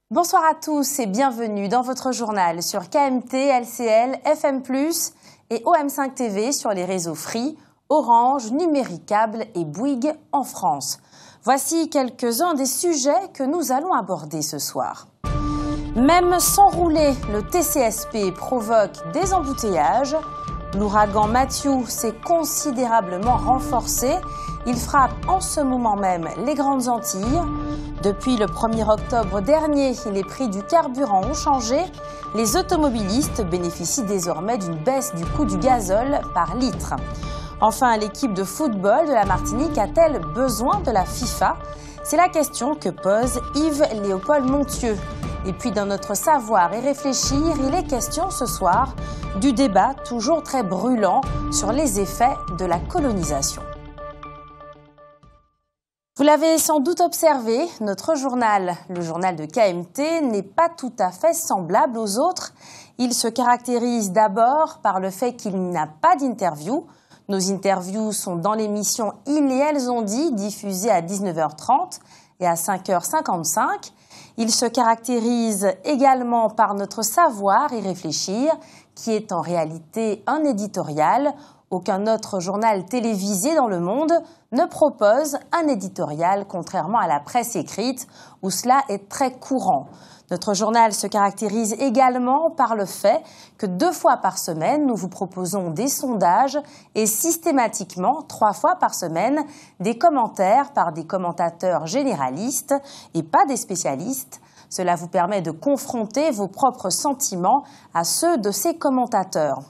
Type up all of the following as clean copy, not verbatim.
Bonsoir à tous et bienvenue dans votre journal sur KMT, LCL, FM+, et OM5 TV sur les réseaux Free, Orange, Numéricable et Bouygues en France. Voici quelques-uns des sujets que nous allons aborder ce soir. Même sans rouler, le TCSP provoque des embouteillages. L'ouragan Matthew s'est considérablement renforcé. Il frappe en ce moment même les Grandes Antilles. Depuis le 1er octobre dernier, les prix du carburant ont changé. Les automobilistes bénéficient désormais d'une baisse du coût du gazole par litre. Enfin, l'équipe de football de la Martinique a-t-elle besoin de la FIFA? C'est la question que pose Yves-Léopold Montieu. Et puis dans notre savoir et réfléchir, il est question ce soir du débat toujours très brûlant sur les effets de la colonisation. Vous l'avez sans doute observé, notre journal, le journal de KMT, n'est pas tout à fait semblable aux autres. Il se caractérise d'abord par le fait qu'il n'a pas d'interview. Nos interviews sont dans l'émission Ils et Elles ont dit, diffusée à 19h30 et à 5h55. Il se caractérise également par notre savoir y réfléchir, qui est en réalité un éditorial. Aucun autre journal télévisé dans le monde ne propose un éditorial, contrairement à la presse écrite, où cela est très courant. Notre journal se caractérise également par le fait que 2 fois par semaine, nous vous proposons des sondages et systématiquement 3 fois par semaine, des commentaires par des commentateurs généralistes et pas des spécialistes. Cela vous permet de confronter vos propres sentiments à ceux de ces commentateurs.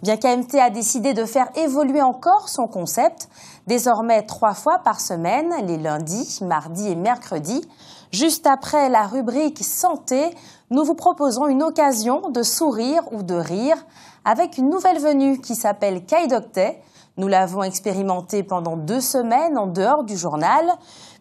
Bien KMT a décidé de faire évoluer encore son concept, désormais 3 fois par semaine, les lundis, mardis et mercredis. Juste après la rubrique santé, nous vous proposons une occasion de sourire ou de rire avec une nouvelle venue qui s'appelle Kai Doctet. Nous l'avons expérimenté pendant 2 semaines en dehors du journal.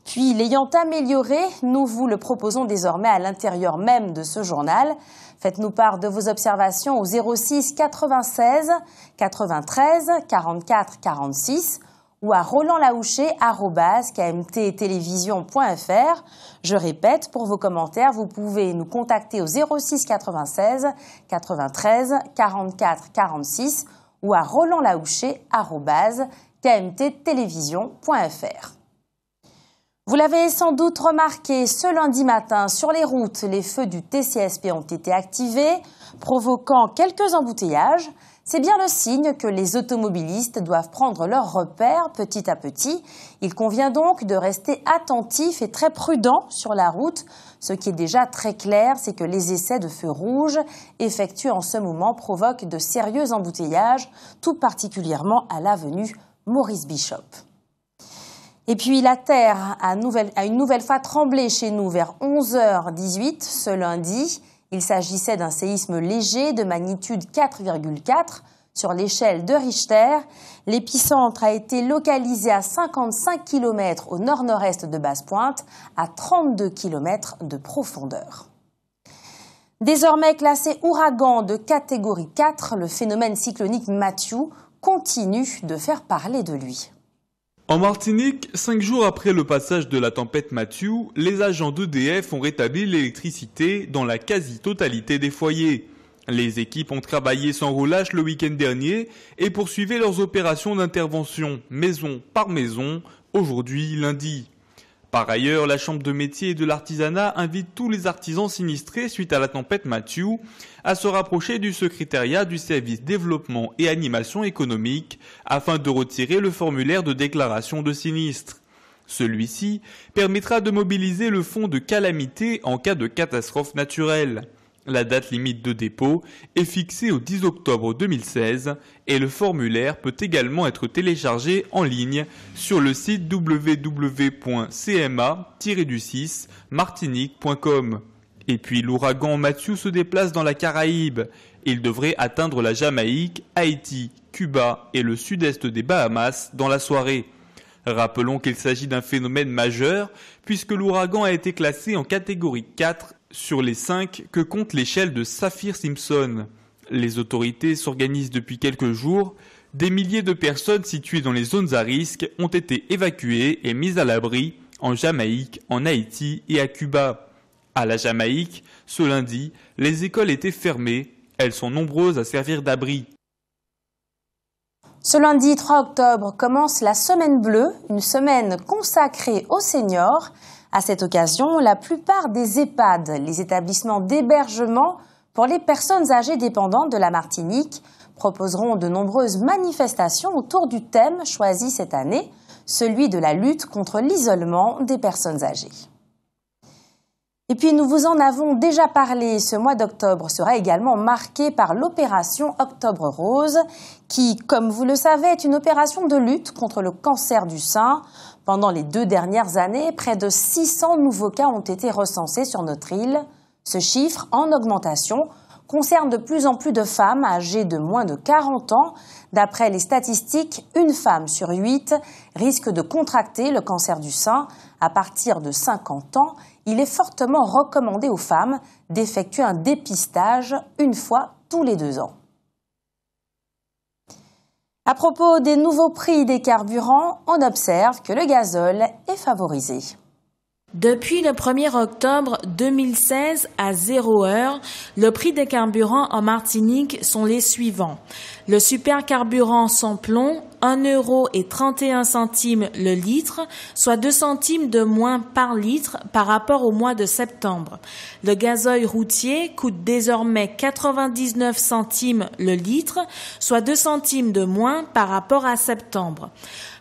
Puis, l'ayant amélioré, nous vous le proposons désormais à l'intérieur même de ce journal. Faites-nous part de vos observations au 06 96 93 44 46 ou à rolandlaouché@kmttelevision.fr. Je répète, pour vos commentaires, vous pouvez nous contacter au 06 96 93 44 46 ou à rolandlaouché@kmttelevision.fr. Vous l'avez sans doute remarqué, ce lundi matin, sur les routes, les feux du TCSP ont été activés, provoquant quelques embouteillages. C'est bien le signe que les automobilistes doivent prendre leurs repères petit à petit. Il convient donc de rester attentif et très prudent sur la route. Ce qui est déjà très clair, c'est que les essais de feux rouges effectués en ce moment provoquent de sérieux embouteillages, tout particulièrement à l'avenue Maurice Bishop. Et puis la terre a une nouvelle fois tremblé chez nous vers 11h18 ce lundi. Il s'agissait d'un séisme léger de magnitude 4,4 sur l'échelle de Richter. L'épicentre a été localisé à 55 km au nord-nord-est de Basse-Pointe, à 32 km de profondeur. Désormais classé ouragan de catégorie 4, le phénomène cyclonique Matthew continue de faire parler de lui. En Martinique, 5 jours après le passage de la tempête Matthew, les agents d'EDF ont rétabli l'électricité dans la quasi-totalité des foyers. Les équipes ont travaillé sans relâche le week-end dernier et poursuivaient leurs opérations d'intervention maison par maison, aujourd'hui lundi. Par ailleurs, la Chambre de métier et de l'artisanat invite tous les artisans sinistrés suite à la tempête Matthew à se rapprocher du secrétariat du service développement et animation économique afin de retirer le formulaire de déclaration de sinistre. Celui-ci permettra de mobiliser le fonds de calamité en cas de catastrophe naturelle. La date limite de dépôt est fixée au 10 octobre 2016 et le formulaire peut également être téléchargé en ligne sur le site www.cma-martinique.com. Et puis l'ouragan Matthew se déplace dans la Caraïbe. Il devrait atteindre la Jamaïque, Haïti, Cuba et le sud-est des Bahamas dans la soirée. Rappelons qu'il s'agit d'un phénomène majeur puisque l'ouragan a été classé en catégorie 4 sur les 5 que compte l'échelle de Saffir-Simpson. Les autorités s'organisent depuis quelques jours. Des milliers de personnes situées dans les zones à risque ont été évacuées et mises à l'abri en Jamaïque, en Haïti et à Cuba. À la Jamaïque, ce lundi, les écoles étaient fermées. Elles sont nombreuses à servir d'abri. Ce lundi 3 octobre commence la Semaine bleue, une semaine consacrée aux seniors. À cette occasion, la plupart des EHPAD, les établissements d'hébergement pour les personnes âgées dépendantes de la Martinique, proposeront de nombreuses manifestations autour du thème choisi cette année, celui de la lutte contre l'isolement des personnes âgées. Et puis nous vous en avons déjà parlé, ce mois d'octobre sera également marqué par l'opération Octobre Rose qui, comme vous le savez, est une opération de lutte contre le cancer du sein. Pendant les 2 dernières années, près de 600 nouveaux cas ont été recensés sur notre île. Ce chiffre, en augmentation, concerne de plus en plus de femmes âgées de moins de 40 ans. D'après les statistiques, une femme sur 8 risque de contracter le cancer du sein. À partir de 50 ans, il est fortement recommandé aux femmes d'effectuer un dépistage une fois tous les 2 ans. À propos des nouveaux prix des carburants, on observe que le gazole est favorisé. Depuis le 1er octobre 2016 à 0 heure, le prix des carburants en Martinique sont les suivants. Le supercarburant sans plomb, 1,31 € le litre, soit 2 centimes de moins par litre par rapport au mois de septembre. Le gazoil routier coûte désormais 99 centimes le litre, soit 2 centimes de moins par rapport à septembre.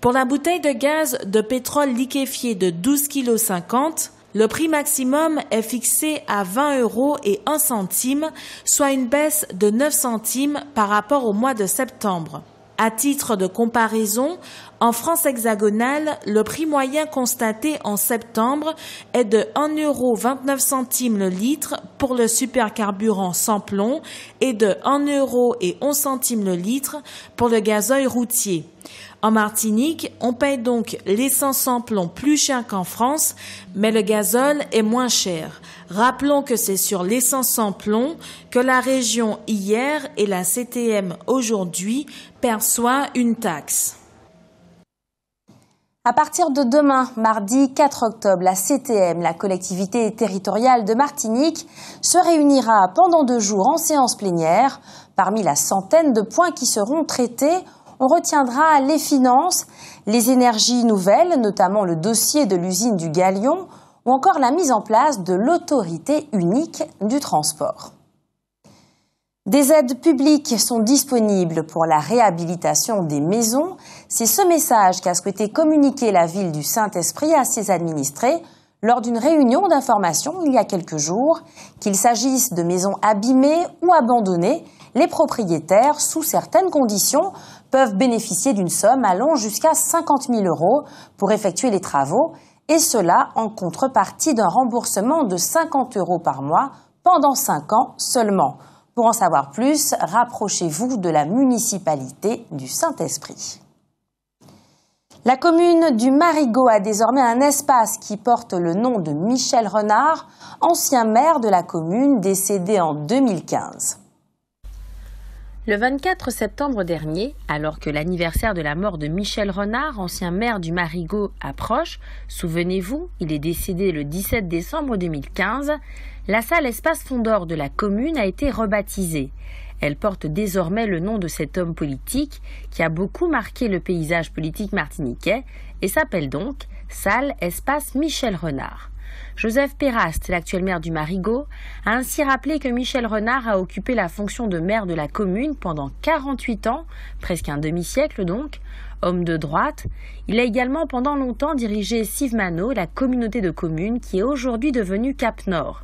Pour la bouteille de gaz de pétrole liquéfié de 12,50 kg, le prix maximum est fixé à 20,01 €, soit une baisse de 9 centimes par rapport au mois de septembre. À titre de comparaison, en France hexagonale, le prix moyen constaté en septembre est de 1,29 € le litre pour le supercarburant sans plomb et de 1,11 € le litre pour le gazoil routier. En Martinique, on paye donc l'essence sans plomb plus cher qu'en France, mais le gazole est moins cher. Rappelons que c'est sur l'essence sans plomb que la région hier et la CTM aujourd'hui perçoit une taxe. À partir de demain, mardi 4 octobre, la CTM, la collectivité territoriale de Martinique, se réunira pendant 2 jours en séance plénière. Parmi la centaine de points qui seront traités, on retiendra les finances, les énergies nouvelles, notamment le dossier de l'usine du Galion, ou encore la mise en place de l'autorité unique du transport. Des aides publiques sont disponibles pour la réhabilitation des maisons. C'est ce message qu'a souhaité communiquer la ville du Saint-Esprit à ses administrés lors d'une réunion d'information il y a quelques jours. Qu'il s'agisse de maisons abîmées ou abandonnées, les propriétaires, sous certaines conditions, peuvent bénéficier d'une somme allant jusqu'à 50 000 € pour effectuer les travaux, et cela en contrepartie d'un remboursement de 50 € par mois pendant 5 ans seulement. Pour en savoir plus, rapprochez-vous de la municipalité du Saint-Esprit. La commune du Marigot a désormais un espace qui porte le nom de Michel Renard, ancien maire de la commune décédé en 2015. Le 24 septembre dernier, alors que l'anniversaire de la mort de Michel Renard, ancien maire du Marigot, approche, souvenez-vous, il est décédé le 17 décembre 2015, la salle Espace Fond d'Or de la commune a été rebaptisée. Elle porte désormais le nom de cet homme politique qui a beaucoup marqué le paysage politique martiniquais et s'appelle donc salle Espace Michel Renard. Joseph Péraste, l'actuel maire du Marigot, a ainsi rappelé que Michel Renard a occupé la fonction de maire de la commune pendant 48 ans, presque un demi-siècle donc. Homme de droite, il a également pendant longtemps dirigé Sivemano, la communauté de communes qui est aujourd'hui devenue Cap Nord.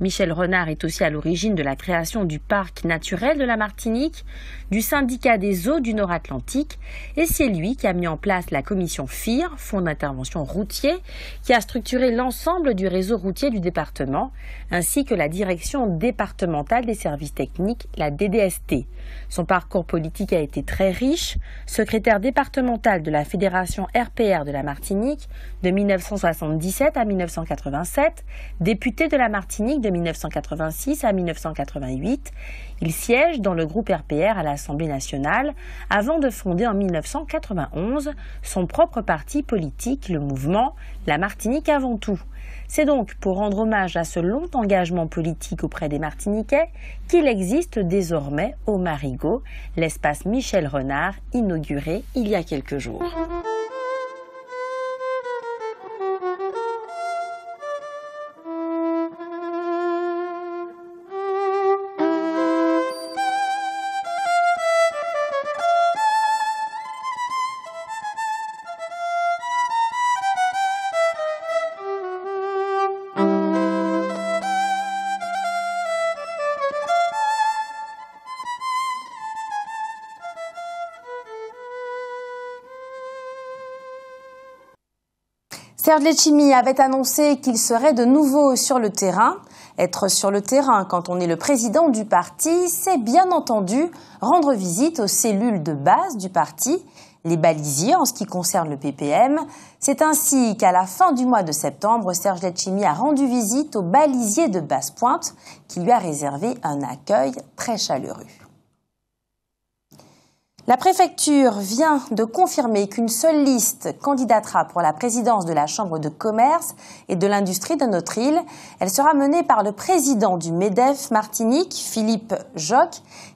Michel Renard est aussi à l'origine de la création du parc naturel de la Martinique, du syndicat des eaux du Nord-Atlantique, et c'est lui qui a mis en place la commission FIR, Fonds d'intervention routier, qui a structuré l'ensemble du réseau routier du département, ainsi que la direction départementale des services techniques, la DDST. Son parcours politique a été très riche, secrétaire départemental de la Fédération RPR de la Martinique de 1977 à 1987, député de la Martinique de 1986 à 1988. Il siège dans le groupe RPR à l'Assemblée nationale avant de fonder en 1991 son propre parti politique, le mouvement La Martinique avant tout. C'est donc pour rendre hommage à ce long engagement politique auprès des Martiniquais qu'il existe désormais au Marigot, l'espace Michel Renard, inauguré il y a quelques jours. Serge Letchimy avait annoncé qu'il serait de nouveau sur le terrain. Être sur le terrain quand on est le président du parti, c'est bien entendu rendre visite aux cellules de base du parti, les balisiers en ce qui concerne le PPM. C'est ainsi qu'à la fin du mois de septembre, Serge Letchimy a rendu visite au balisier de Basse-Pointe qui lui a réservé un accueil très chaleureux. La préfecture vient de confirmer qu'une seule liste candidatera pour la présidence de la Chambre de commerce et de l'industrie de notre île. Elle sera menée par le président du MEDEF Martinique, Philippe Joc,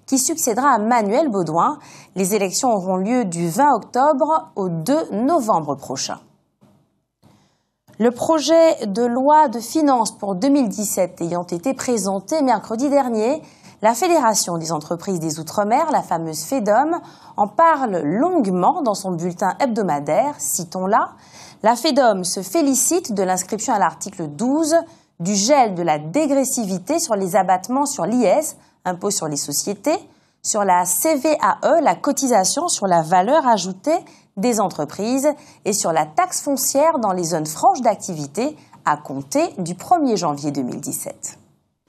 qui succédera à Manuel Baudouin. Les élections auront lieu du 20 octobre au 2 novembre prochain. Le projet de loi de finances pour 2017 ayant été présenté mercredi dernier, la Fédération des entreprises des Outre-mer, la fameuse FEDOM, en parle longuement dans son bulletin hebdomadaire, citons-la. La FEDOM se félicite de l'inscription à l'article 12 du gel de la dégressivité sur les abattements sur l'IS, impôt sur les sociétés, sur la CVAE, la cotisation sur la valeur ajoutée des entreprises, et sur la taxe foncière dans les zones franches d'activité à compter du 1er janvier 2017.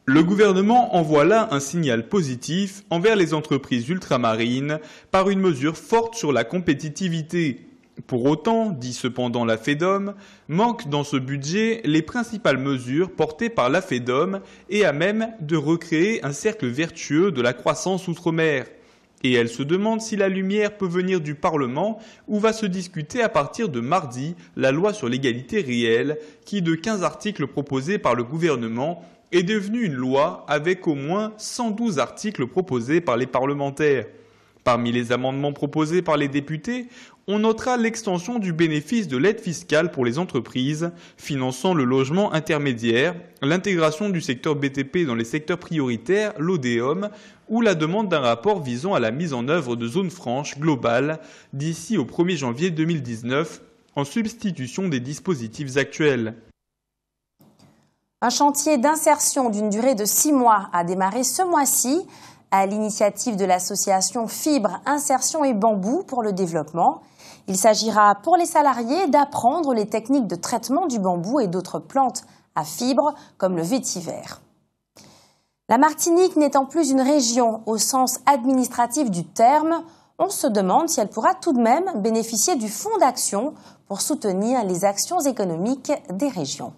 Le gouvernement envoie là un signal positif envers les entreprises ultramarines par une mesure forte sur la compétitivité. Pour autant, dit cependant la FEDOM, manquent dans ce budget les principales mesures portées par la FEDOM et à même de recréer un cercle vertueux de la croissance outre-mer. Et elle se demande si la lumière peut venir du Parlement où va se discuter à partir de mardi la loi sur l'égalité réelle qui, de 15 articles proposés par le gouvernement, est devenue une loi avec au moins 112 articles proposés par les parlementaires. Parmi les amendements proposés par les députés, on notera l'extension du bénéfice de l'aide fiscale pour les entreprises, finançant le logement intermédiaire, l'intégration du secteur BTP dans les secteurs prioritaires, l'ODEOM, ou la demande d'un rapport visant à la mise en œuvre de zones franches globales d'ici au 1er janvier 2019, en substitution des dispositifs actuels. Un chantier d'insertion d'une durée de 6 mois a démarré ce mois-ci à l'initiative de l'association Fibre, Insertion et Bambou pour le développement. Il s'agira pour les salariés d'apprendre les techniques de traitement du bambou et d'autres plantes à fibres comme le vétiver. La Martinique n'étant plus une région au sens administratif du terme, on se demande si elle pourra tout de même bénéficier du fonds d'action pour soutenir les actions économiques des régions.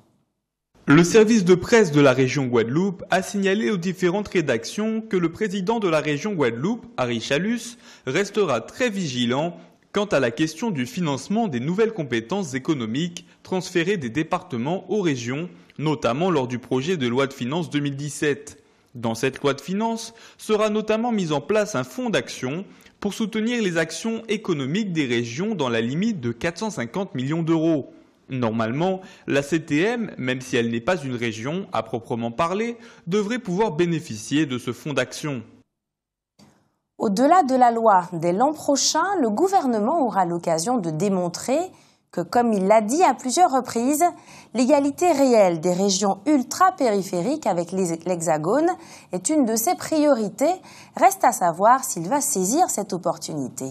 Le service de presse de la région Guadeloupe a signalé aux différentes rédactions que le président de la région Guadeloupe, Harry Chalus, restera très vigilant quant à la question du financement des nouvelles compétences économiques transférées des départements aux régions, notamment lors du projet de loi de finances 2017. Dans cette loi de finances sera notamment mis en place un fonds d'action pour soutenir les actions économiques des régions dans la limite de 450 millions d'euros. Normalement, la CTM, même si elle n'est pas une région à proprement parler, devrait pouvoir bénéficier de ce fonds d'action. Au-delà de la loi, dès l'an prochain, le gouvernement aura l'occasion de démontrer que, comme il l'a dit à plusieurs reprises, l'égalité réelle des régions ultra-périphériques avec l'Hexagone est une de ses priorités. Reste à savoir s'il va saisir cette opportunité.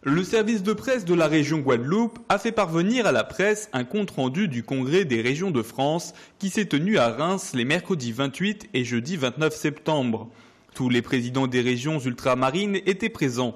Le service de presse de la région Guadeloupe a fait parvenir à la presse un compte-rendu du Congrès des régions de France qui s'est tenu à Reims les mercredis 28 et jeudi 29 septembre. Tous les présidents des régions ultramarines étaient présents.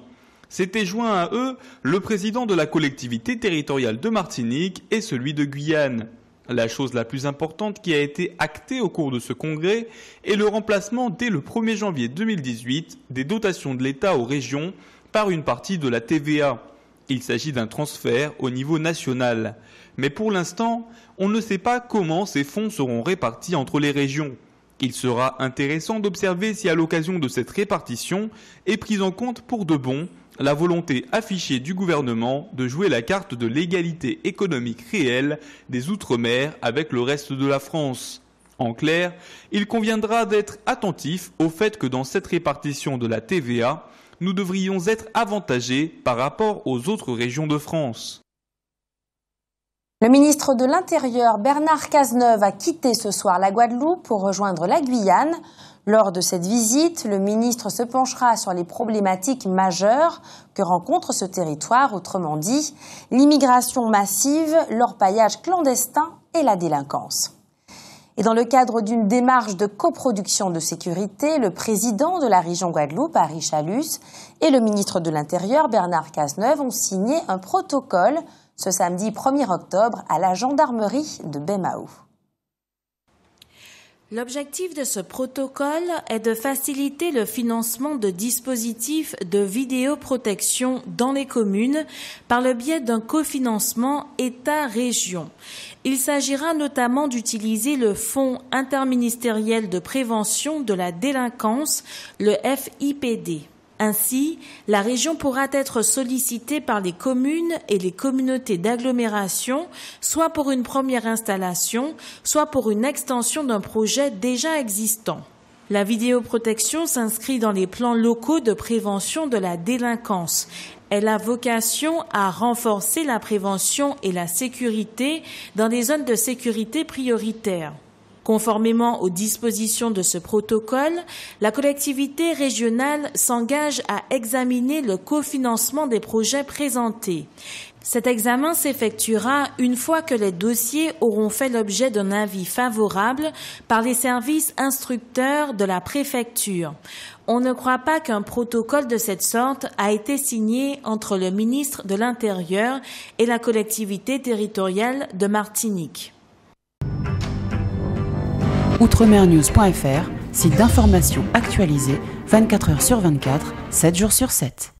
S'étaient joints à eux le président de la collectivité territoriale de Martinique et celui de Guyane. La chose la plus importante qui a été actée au cours de ce congrès est le remplacement dès le 1er janvier 2018 des dotations de l'État aux régions par une partie de la TVA. Il s'agit d'un transfert au niveau national. Mais pour l'instant, on ne sait pas comment ces fonds seront répartis entre les régions. Il sera intéressant d'observer si à l'occasion de cette répartition est prise en compte pour de bon la volonté affichée du gouvernement de jouer la carte de l'égalité économique réelle des Outre-mer avec le reste de la France. En clair, il conviendra d'être attentif au fait que dans cette répartition de la TVA, nous devrions être avantagés par rapport aux autres régions de France. Le ministre de l'Intérieur, Bernard Cazeneuve, a quitté ce soir la Guadeloupe pour rejoindre la Guyane. Lors de cette visite, le ministre se penchera sur les problématiques majeures que rencontre ce territoire, autrement dit, l'immigration massive, l'orpaillage clandestin et la délinquance. Et dans le cadre d'une démarche de coproduction de sécurité, le président de la région Guadeloupe, Harry Chalus, et le ministre de l'Intérieur, Bernard Cazeneuve, ont signé un protocole ce samedi 1er octobre à la gendarmerie de Baie-Mahault. L'objectif de ce protocole est de faciliter le financement de dispositifs de vidéoprotection dans les communes par le biais d'un cofinancement État-région. Il s'agira notamment d'utiliser le Fonds interministériel de prévention de la délinquance, le FIPD. Ainsi, la région pourra être sollicitée par les communes et les communautés d'agglomération, soit pour une première installation, soit pour une extension d'un projet déjà existant. La vidéoprotection s'inscrit dans les plans locaux de prévention de la délinquance. Elle a vocation à renforcer la prévention et la sécurité dans des zones de sécurité prioritaires. Conformément aux dispositions de ce protocole, la collectivité régionale s'engage à examiner le cofinancement des projets présentés. Cet examen s'effectuera une fois que les dossiers auront fait l'objet d'un avis favorable par les services instructeurs de la préfecture. On ne croit pas qu'un protocole de cette sorte a été signé entre le ministre de l'Intérieur et la collectivité territoriale de Martinique. Outremernews.fr, site d'information actualisé 24 heures sur 24, 7 jours sur 7.